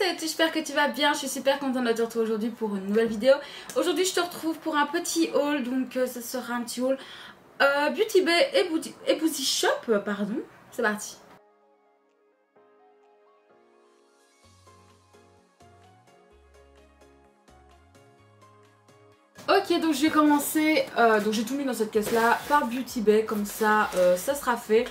salut, j'espère que tu vas bien, je suis super contente de te retrouver aujourd'hui pour une nouvelle vidéo. Aujourd'hui je te retrouve pour un petit haul, donc ça sera un petit haul Beauty Bay et Boozy Shop, pardon. C'est parti. Ok, donc je vais commencer, donc j'ai tout mis dans cette caisse là par Beauty Bay, comme ça ça sera fait.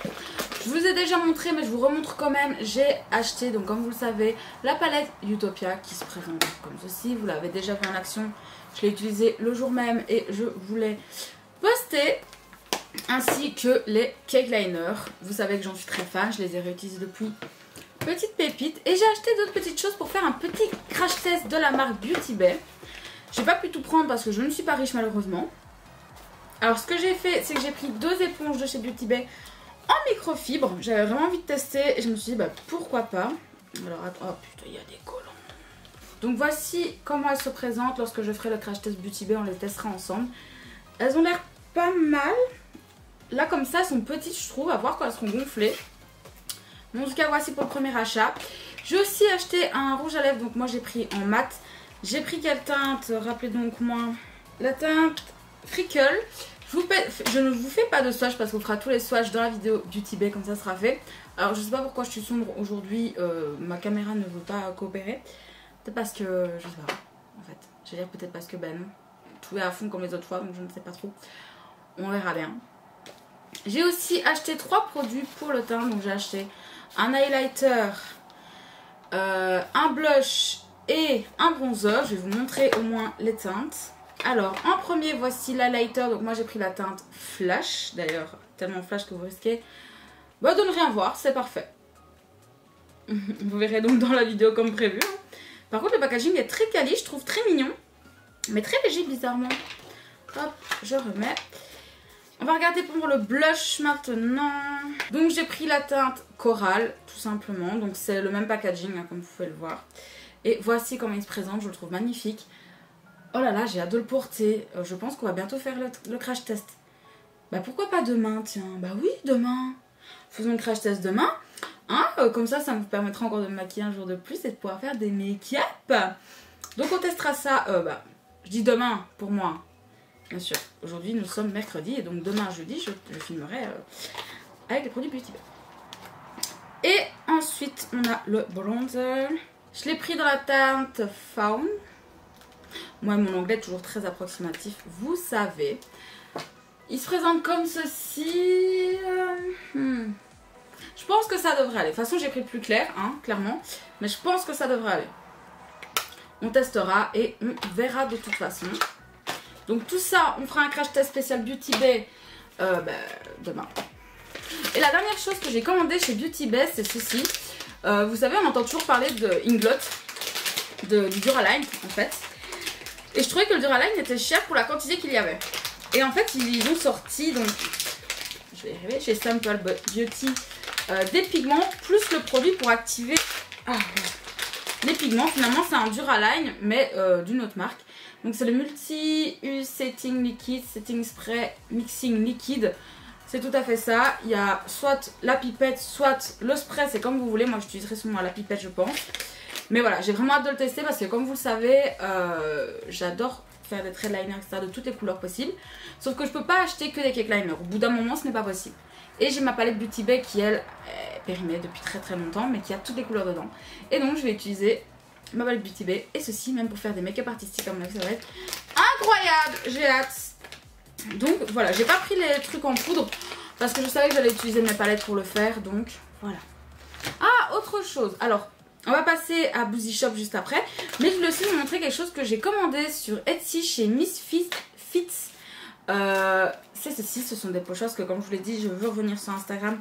Je vous ai déjà montré mais je vous remontre quand même. J'ai acheté, donc comme vous le savez, la palette Utopia qui se présente comme ceci. Vous l'avez déjà vu en action, je l'ai utilisée le jour même et je voulais poster. Ainsi que les cake liners. Vous savez que j'en suis très fan, je les ai réutilisés depuis. Petite pépite. Et j'ai acheté d'autres petites choses pour faire un petit crash test de la marque Beauty Bay. J'ai pas pu tout prendre parce que je ne suis pas riche malheureusement. Alors ce que j'ai fait, c'est que j'ai pris 2 éponges de chez Beauty Bay en microfibre. J'avais vraiment envie de tester et je me suis dit bah pourquoi pas. Alors attends, oh putain il y a des collants. Donc voici comment elles se présentent lorsque je ferai le crash test Beauty Bay, on les testera ensemble. Elles ont l'air pas mal. Là comme ça elles sont petites je trouve, à voir quand elles seront gonflées. Mais en tout cas voici pour le premier achat. J'ai aussi acheté un rouge à lèvres, donc moi j'ai pris en mat. J'ai pris quelle teinte? Rappelez donc moi. La teinte Freckle. Je ne vous fais pas de swatch parce qu'on fera tous les swatchs dans la vidéo Beauty Bay, comme ça sera fait. Alors je sais pas pourquoi je suis sombre aujourd'hui, ma caméra ne veut pas coopérer. Peut-être parce que, je sais pas en fait. Je vais dire peut-être parce que ben, tout est à fond comme les autres fois, donc je ne sais pas trop. On verra bien. J'ai aussi acheté 3 produits pour le teint, donc j'ai acheté un highlighter, un blush et un bronzer. Je vais vous montrer au moins les teintes. Alors en premier voici l'highlighter, donc moi j'ai pris la teinte flash, d'ailleurs tellement flash que vous risquez de ne rien voir, c'est parfait. Vous verrez donc dans la vidéo comme prévu. Par contre le packaging est très quali, je trouve très mignon, mais très léger bizarrement. Hop, je remets. On va regarder pour le blush maintenant. Donc j'ai pris la teinte Coral, tout simplement. Donc c'est le même packaging, hein, comme vous pouvez le voir. Et voici comment il se présente, je le trouve magnifique. Oh là là, j'ai hâte de le porter. Je pense qu'on va bientôt faire le crash test. Bah pourquoi pas demain, tiens. Bah oui, demain. Faisons le crash test demain. Hein, comme ça me permettra encore de me maquiller un jour de plus et de pouvoir faire des make-up. Donc on testera ça, je dis demain pour moi. Bien sûr, aujourd'hui nous sommes mercredi et donc demain jeudi je filmerai avec les produits Beauty Bay. Et ensuite on a le bronzer. Je l'ai pris dans la teinte Fawn. Moi mon anglais est toujours très approximatif, vous savez. Il se présente comme ceci. Je pense que ça devrait aller. De toute façon j'ai pris le plus clair, hein, clairement. Mais je pense que ça devrait aller. On testera et on verra de toute façon. Donc tout ça, on fera un crash test spécial Beauty Bay demain. Et la dernière chose que j'ai commandé chez Beauty Bay, c'est ceci. Vous savez, on entend toujours parler de Inglot, du Duraline en fait. Et je trouvais que le Duraline était cher pour la quantité qu'il y avait. Et en fait, ils ont sorti, donc, je vais y arriver, chez Simple Beauty, des pigments plus le produit pour activer les pigments. Finalement, c'est un Duraline, mais d'une autre marque. Donc c'est le Multi-Use Setting Liquid, Setting Spray Mixing Liquide. C'est tout à fait ça. Il y a soit la pipette, soit le spray, c'est comme vous voulez. Moi j'utiliserai souvent la pipette je pense. Mais voilà, j'ai vraiment hâte de le tester parce que comme vous le savez, j'adore faire des traits de liner, etc. de toutes les couleurs possibles. Sauf que je peux pas acheter que des cake liners. Au bout d'un moment ce n'est pas possible. Et j'ai ma palette Beauty Bay qui elle est périmée depuis très longtemps mais qui a toutes les couleurs dedans. Et donc je vais utiliser ma palette Beauty Bay et ceci même pour faire des make-up artistiques comme ça va être incroyable, j'ai hâte. Donc voilà, j'ai pas pris les trucs en poudre parce que je savais que j'allais utiliser mes palettes pour le faire, donc voilà. Ah, autre chose, alors on va passer à Boozy Shop juste après, mais je voulais aussi vous montrer quelque chose que j'ai commandé sur Etsy chez Misfits. C'est ceci, ce sont des pochettes que comme je vous l'ai dit, je veux revenir sur Instagram.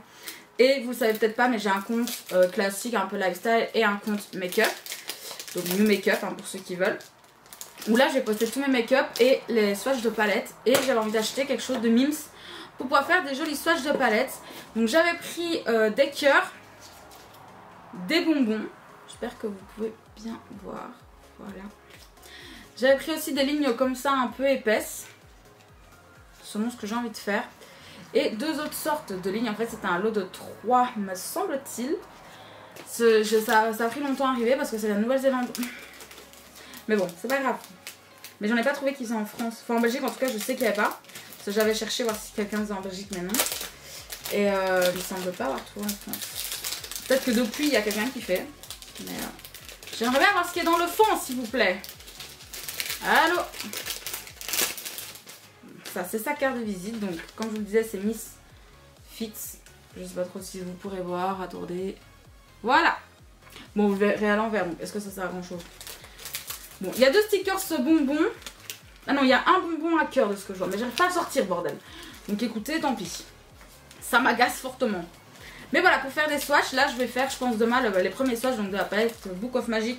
Et vous le savez peut-être pas, mais j'ai un compte classique, un peu lifestyle et un compte make-up. Donc New Make-up hein, pour ceux qui veulent. Où là j'ai posté tous mes make-up et les swatchs de palette. Et j'avais envie d'acheter quelque chose de mims pour pouvoir faire des jolis swatchs de palette. Donc j'avais pris des cœurs, des bonbons. J'espère que vous pouvez bien voir. Voilà. J'avais pris aussi des lignes comme ça un peu épaisses. Selon ce que j'ai envie de faire. Et 2 autres sortes de lignes. En fait c'était un lot de 3 me semble-t-il. Ça a pris longtemps à arriver parce que c'est la Nouvelle-Zélande. Mais bon, c'est pas grave. Mais j'en ai pas trouvé qu'ils sont en France. Enfin en Belgique en tout cas je sais qu'il n'y avait pas. Parce que j'avais cherché voir si quelqu'un faisait en Belgique mais non. Et il semble pas avoir trouvé en France. Peut-être que depuis il y a quelqu'un qui fait. Mais j'aimerais bien voir ce qu'il y a dans le fond s'il vous plaît. Allô. Ça c'est sa carte de visite. Donc comme je vous le disais c'est Miss Fitz. Je sais pas trop si vous pourrez voir. Attendez. Voilà. Bon vous verrez à l'envers. Est-ce que ça sert à grand chose? Bon, il y a 2 stickers bonbons. Ah non, il y a un bonbon à cœur de ce que je vois. Mais j'arrive pas à le sortir, bordel. Donc écoutez, tant pis. Ça m'agace fortement. Mais voilà, pour faire des swatchs, là je vais faire, je pense, demain les premiers swatchs donc de la palette Book of Magic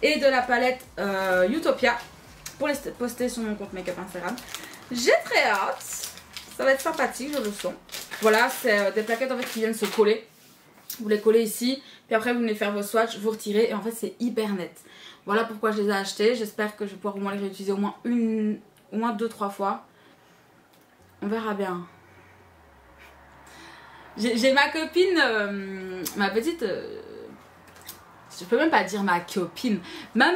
et de la palette Utopia. Pour les poster sur mon compte Make-up Instagram. J'ai très hâte. Ça va être sympathique, je le sens. Voilà, c'est des plaquettes en fait qui viennent se coller. Vous les collez ici. Puis après, vous venez faire vos swatchs, vous retirez. Et en fait, c'est hyper net. Voilà pourquoi je les ai achetés. J'espère que je vais pouvoir au moins les réutiliser au moins 2-3 fois. On verra bien. J'ai ma copine, ma petite... je peux même pas dire ma copine. Ma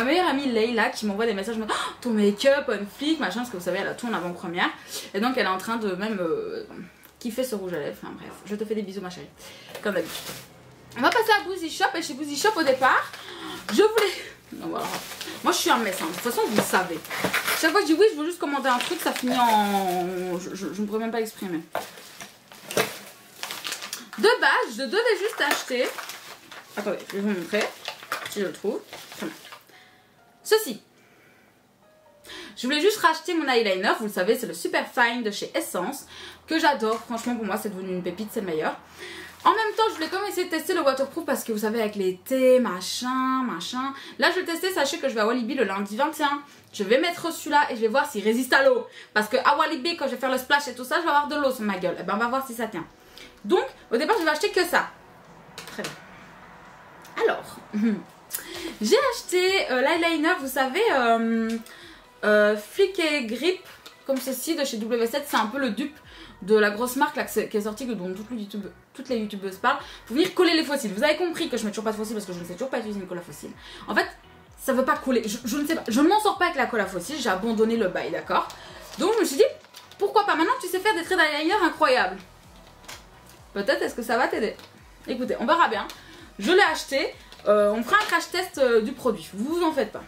meilleure amie Leila qui m'envoie des messages. Oh, ton make-up, on flic, machin. Parce que vous savez, elle a tout en avant-première. Et donc, elle est en train de même kiffer ce rouge à lèvres. Enfin bref, je te fais des bisous, ma chérie. Comme d'habitude. On va passer à Boozy Shop. Et chez Boozy Shop, au départ, je voulais... Non, voilà. Moi, je suis un mess. Hein. De toute façon, vous le savez. Chaque fois que je dis oui, je veux juste commander un truc, ça finit en... Je ne pourrais même pas exprimer. De base, je devais juste acheter... Attendez, je vais vous montrer. Si je le trouve. Ceci. Je voulais juste racheter mon eyeliner. Vous le savez, c'est le Super Fine de chez Essence. Que j'adore. Franchement, pour moi, c'est devenu une pépite. C'est le meilleur. En même temps, je voulais quand même essayer de tester le waterproof parce que vous savez, avec l'été, machin. Là, je vais le tester. Sachez que je vais à Walibi le lundi 21. Je vais mettre celui-là et je vais voir s'il résiste à l'eau. Parce que à Walibi, quand je vais faire le splash et tout ça, je vais avoir de l'eau sur ma gueule. Et ben, on va voir si ça tient. Donc, au départ, je vais acheter que ça. Très bien. Alors, j'ai acheté l'eyeliner, vous savez, Flick et Grip, comme ceci, de chez W7. C'est un peu le dupe de la grosse marque là, qui est sortie, dont toutes les youtubeuses parlent, pour venir coller les fossiles. Vous avez compris que je mets toujours pas de fossiles parce que je ne sais toujours pas utiliser une colle à fossiles. En fait, ça veut pas coller. Je ne sais pas. Je ne m'en sors pas avec la colle à fossiles. J'ai abandonné le bail, d'accord. Donc je me suis dit, pourquoi pas maintenant que tu sais faire des traits d'eyeliner incroyables. Peut-être est-ce que ça va t'aider. Écoutez, on verra bien. Je l'ai acheté. On fera un crash test du produit. Vous en faites pas.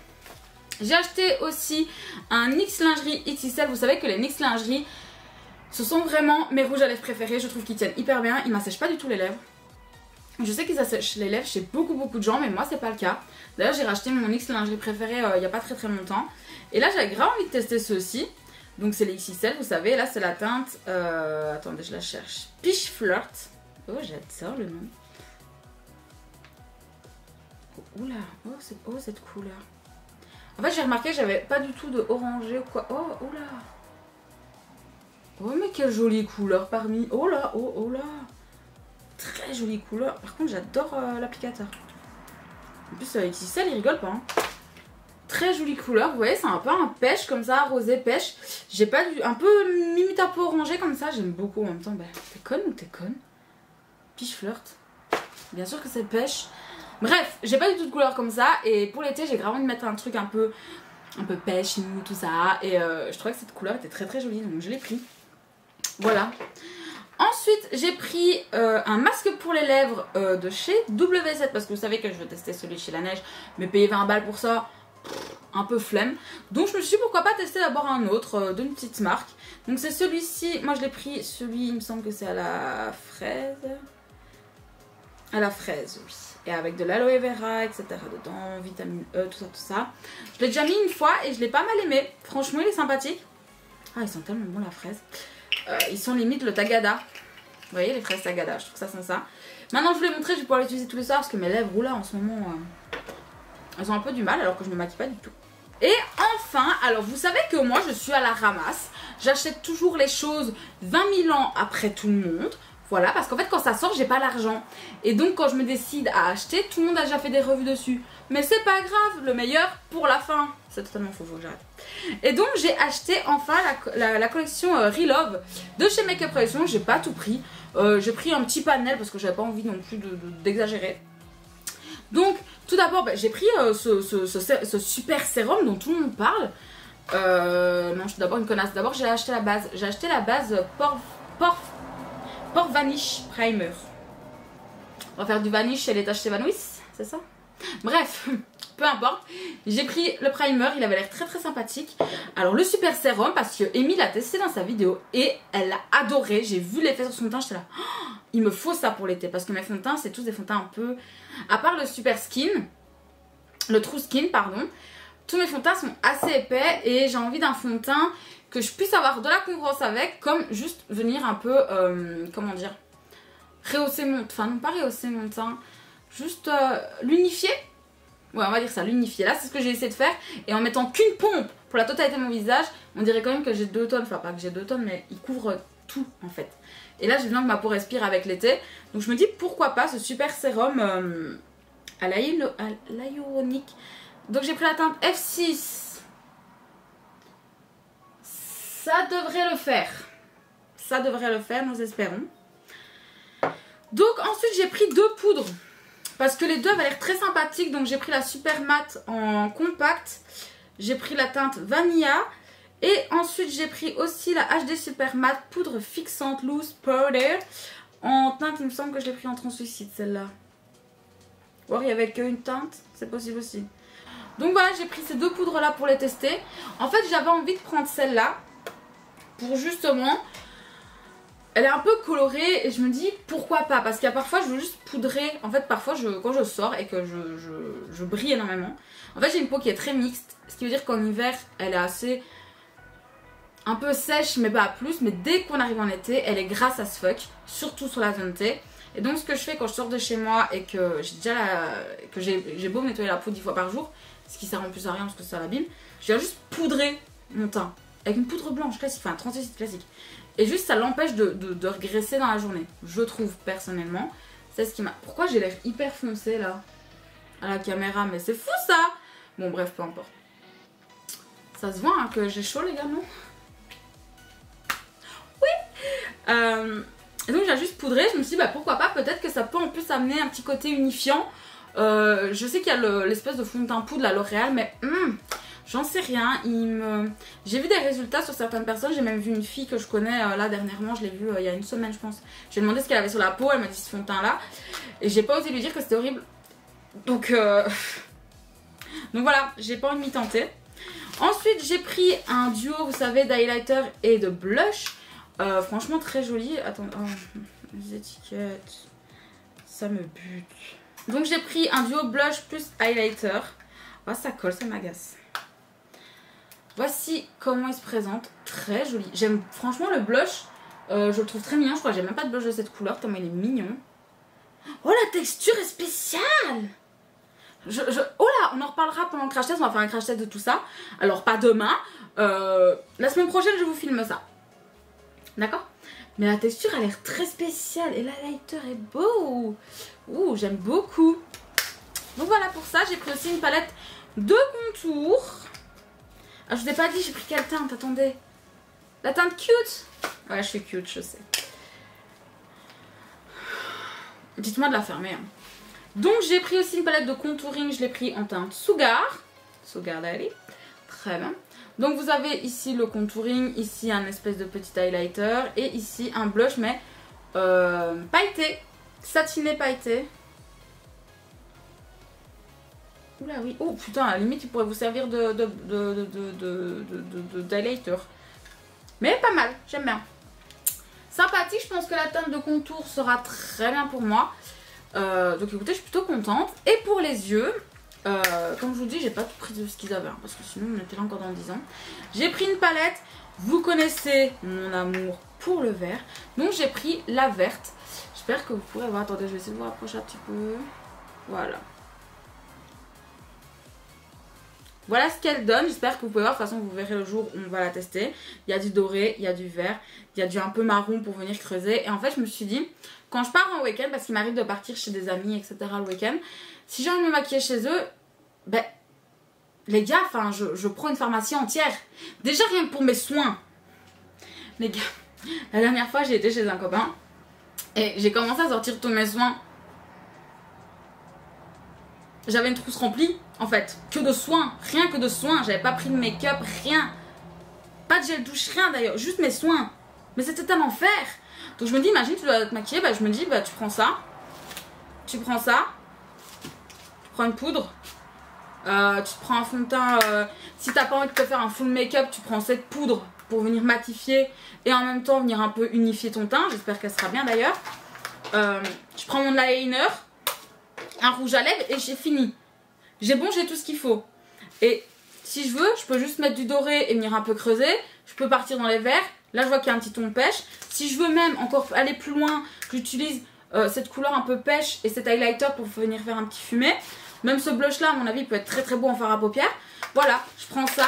J'ai acheté aussi un NYX Lingerie XXL. Vous savez que les NYX Lingerie, ce sont vraiment mes rouges à lèvres préférés. Je trouve qu'ils tiennent hyper bien. Ils m'assèchent pas du tout les lèvres. Je sais qu'ils assèchent les lèvres chez beaucoup de gens, mais moi c'est pas le cas. D'ailleurs j'ai racheté mon NYX Lingerie préféré il y a pas très longtemps. Et là j'avais grave envie de tester ceux-ci. Donc c'est les XXL, vous savez. Là c'est la teinte, attendez je la cherche, Peach Flirt. Oh j'adore le nom. Oh, oula, oh cette couleur. En fait j'ai remarqué que j'avais pas du tout de orangé ou quoi. Oh oula. Oh mais quelle jolie couleur parmi. Oh là, oh là. Très jolie couleur. Par contre j'adore l'applicateur. En plus XXL il rigole pas hein. Très jolie couleur, vous voyez c'est un peu un pêche comme ça, rosé pêche. J'ai pas du... un peu limite un peu orangé comme ça, j'aime beaucoup en même temps. Bah, t'es conne ou t'es conne? Peach Flirt. Bien sûr que c'est pêche. Bref, j'ai pas du tout de couleur comme ça. Et pour l'été j'ai grave envie de mettre un truc un peu pêche, nous, tout ça. Et je trouvais que cette couleur était très jolie, donc je l'ai pris. Voilà. Ensuite, j'ai pris un masque pour les lèvres de chez W7 parce que vous savez que je veux tester celui de chez La Neige, mais payer 20 balles pour ça, un peu flemme. Donc je me suis dit pourquoi pas tester d'abord un autre d'une petite marque. Donc c'est celui-ci, moi je l'ai pris, celui il me semble que c'est à la fraise. À la fraise, oui. Et avec de l'aloe vera, etc. dedans, vitamine E, tout ça. Je l'ai déjà mis une fois et je l'ai pas mal aimé. Franchement, il est sympathique. Ah, ils sont tellement bons la fraise. Ils sont limite le tagada. Vous voyez les fraises tagada, je trouve que ça sent ça. Maintenant je vous l'ai montré, je vais pouvoir l'utiliser tous les soirs parce que mes lèvres là en ce moment elles ont un peu du mal alors que je me maquille pas du tout. Et enfin, alors vous savez que moi je suis à la ramasse. J'achète toujours les choses 20 000 ans après tout le monde. Voilà, parce qu'en fait quand ça sort j'ai pas l'argent. Et donc quand je me décide à acheter, tout le monde a déjà fait des revues dessus. Mais c'est pas grave, le meilleur pour la fin. C'est totalement faux, faut que j'arrête. Et donc j'ai acheté enfin la collection Relove de chez Makeup Collection. J'ai pas tout pris. J'ai pris un petit panel parce que j'avais pas envie non plus d'exagérer. Donc tout d'abord j'ai pris ce super sérum dont tout le monde parle. Non, je suis d'abord une connasse. D'abord j'ai acheté la base. J'ai acheté la base Pore Vanish Primer. On va faire du vanish et les taches s'évanouissent, c'est ça? Bref, peu importe. J'ai pris le primer, il avait l'air très très sympathique. Alors le super sérum, parce que Amy l'a testé dans sa vidéo et elle l'a adoré. J'ai vu l'effet sur son teint, j'étais là, oh, il me faut ça pour l'été. Parce que mes fonds de teint, c'est tous des fonds de teint un peu... À part le super skin, le true skin, pardon, tous mes fonds de teint sont assez épais et j'ai envie d'un fond de teint que je puisse avoir de la congruence avec, comme juste venir un peu, comment dire, rehausser mon... Enfin non, pas rehausser mon teint, juste l'unifier. Ouais, on va dire ça, l'unifier. Là, c'est ce que j'ai essayé de faire. Et en mettant qu'une pompe pour la totalité de mon visage, on dirait quand même que j'ai 2 tonnes. Enfin, pas que j'ai 2 tonnes, mais il couvre tout, en fait. Et là, j'ai besoin que ma peau respire avec l'été. Donc, je me dis, pourquoi pas ce super sérum à l'hyaluronique. Donc, j'ai pris la teinte F6. Ça devrait le faire. Ça devrait le faire, nous espérons. Donc, ensuite, j'ai pris 2 poudres. Parce que les deux avaient l'air très sympathiques. Donc j'ai pris la Super Matte en compact. J'ai pris la teinte Vanilla. Et ensuite j'ai pris aussi la HD Super Matte poudre fixante loose powder. En teinte, il me semble que je l'ai pris en translucide celle-là. Ou alors il n'y avait qu'une teinte. C'est possible aussi. Donc voilà, j'ai pris ces 2 poudres là pour les tester. En fait j'avais envie de prendre celle-là. Pour justement... Elle est un peu colorée et je me dis pourquoi pas, parce qu'il y a parfois je veux juste poudrer. En fait parfois quand je sors et que je brille énormément, en fait j'ai une peau qui est très mixte, ce qui veut dire qu'en hiver elle est assez un peu sèche mais pas plus, mais dès qu'on arrive en été elle est grasse as fuck, surtout sur la zone T. Et donc ce que je fais quand je sors de chez moi et que j'ai beau me nettoyer la peau 10 fois par jour, ce qui sert en plus à rien parce que ça l'abîme, je viens juste poudrer mon teint avec une poudre blanche classique, enfin translucide classique. Et juste ça l'empêche de regresser dans la journée. Je trouve personnellement. C'est ce qui m'a... Pourquoi j'ai l'air hyper foncé là à la caméra? Mais c'est fou ça. Bon bref, peu importe. Ça se voit hein, que j'ai chaud les gars, non? Oui. Et donc j'ai juste poudré. Je me suis dit bah pourquoi pas. Peut-être que ça peut en plus amener un petit côté unifiant. Je sais qu'il y a l'espèce de fond de teint poudre la L'Oréal. Mais... j'en sais rien, j'ai vu des résultats sur certaines personnes, j'ai même vu une fille que je connais là dernièrement, je l'ai vue il y a une semaine je pense. J'ai demandé ce qu'elle avait sur la peau, elle m'a dit ce fond de teint là, et j'ai pas osé lui dire que c'était horrible. Donc voilà, j'ai pas envie de m'y tenter. Ensuite j'ai pris un duo, vous savez, d'highlighter et de blush, franchement très joli. Attends, oh, les étiquettes, ça me bute. Donc j'ai pris un duo blush plus highlighter, oh, ça colle, ça m'agace. Voici comment il se présente, très joli. J'aime franchement le blush, je le trouve très mignon. Je crois que j'ai même pas de blush de cette couleur tellement il est mignon. Oh la texture est spéciale. Oh là, on en reparlera pendant le crash test, on va faire un crash test de tout ça. Alors pas demain, la semaine prochaine je vous filme ça. D'accord? Mais la texture a l'air très spéciale et l'highlighter est beau. Ouh, j'aime beaucoup. Donc voilà pour ça, j'ai pris aussi une palette de contours. Ah, je vous ai pas dit, j'ai pris quelle teinte, attendez. La teinte cute. Ouais, je suis cute, je sais. Dites-moi de la fermer. Hein. Donc, j'ai pris aussi une palette de contouring. Je l'ai pris en teinte Sugar. Sugar Daddy. Très bien. Donc, vous avez ici le contouring. Ici, un espèce de petit highlighter. Et ici, un blush, mais pailleté. Satiné pailleté. Oula oui, oh putain, à la limite il pourrait vous servir d'highlighter. Mais pas mal, j'aime bien. Sympathique, je pense que la teinte de contour sera très bien pour moi. Donc écoutez, je suis plutôt contente. Et pour les yeux, comme je vous dis, j'ai pas tout pris de ce qu'ils avaient, hein, parce que sinon on était là encore dans 10 ans. J'ai pris une palette, vous connaissez mon amour pour le vert. Donc j'ai pris la verte. J'espère que vous pourrez voir, attendez, je vais essayer de vous rapprocher un petit peu. Voilà. Voilà ce qu'elle donne, j'espère que vous pouvez voir, de toute façon vous verrez le jour où on va la tester. Il y a du doré, il y a du vert, il y a du un peu marron pour venir creuser. Et en fait je me suis dit, quand je pars en week-end, parce qu'il m'arrive de partir chez des amis, etc. le week-end, si j'ai envie de me maquiller chez eux, ben les gars, enfin je prends une pharmacie entière. Déjà rien que pour mes soins. Les gars, la dernière fois j'ai été chez un copain Et j'ai commencé à sortir tous mes soins. J'avais une trousse remplie, en fait, que de soins, rien que de soins. J'avais pas pris de make-up, rien. Pas de gel douche, rien d'ailleurs, juste mes soins. Mais c'était un enfer. Donc je me dis, imagine, tu dois te maquiller, bah, je me dis, bah, tu prends ça, tu prends une poudre, tu te prends un fond de teint. Si t'as pas envie de te faire un full make-up, tu prends cette poudre pour venir matifier et en même temps venir un peu unifier ton teint. J'espère qu'elle sera bien d'ailleurs. Je prends mon eyeliner, un rouge à lèvres et j'ai fini. J'ai tout ce qu'il faut. Et si je veux, je peux juste mettre du doré et venir un peu creuser. Je peux partir dans les verts. Là, je vois qu'il y a un petit ton pêche. Si je veux même encore aller plus loin, j'utilise cette couleur un peu pêche et cet highlighter pour venir faire un petit fumé. Même ce blush là, à mon avis, peut être très très beau en fard à paupières. Voilà, je prends ça.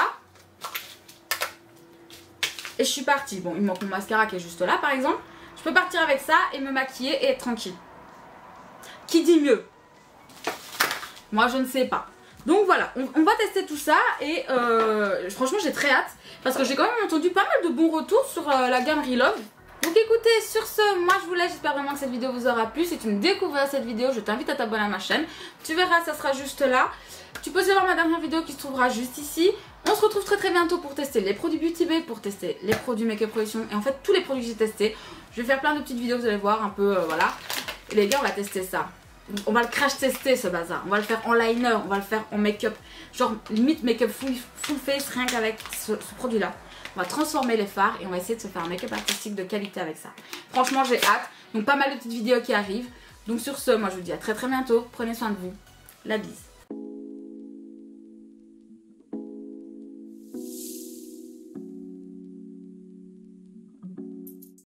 Et je suis partie. Bon, il me manque mon mascara qui est juste là, par exemple. Je peux partir avec ça et me maquiller et être tranquille. Qui dit mieux? Moi, je ne sais pas. Donc voilà, on va tester tout ça et franchement, j'ai très hâte. Parce que j'ai quand même entendu pas mal de bons retours sur la gamme Relove. Donc écoutez, sur ce, moi je vous laisse, j'espère vraiment que cette vidéo vous aura plu. Si tu me découvres cette vidéo, je t'invite à t'abonner à ma chaîne. Tu verras, ça sera juste là. Tu peux aussi voir ma dernière vidéo qui se trouvera juste ici. On se retrouve très très bientôt pour tester les produits Beauty Bay, pour tester les produits Make Up Production et en fait tous les produits que j'ai testés. Je vais faire plein de petites vidéos, vous allez voir un peu, voilà. Et les gars, on va tester ça. On va le crash tester ce bazar. On va le faire en liner, on va le faire en make-up. Genre limite make-up full face rien qu'avec ce produit là. On va transformer les fards et on va essayer de se faire un make-up artistique de qualité avec ça. Franchement, j'ai hâte. Donc pas mal de petites vidéos qui arrivent. Donc sur ce, moi je vous dis à très très bientôt. Prenez soin de vous. La bise.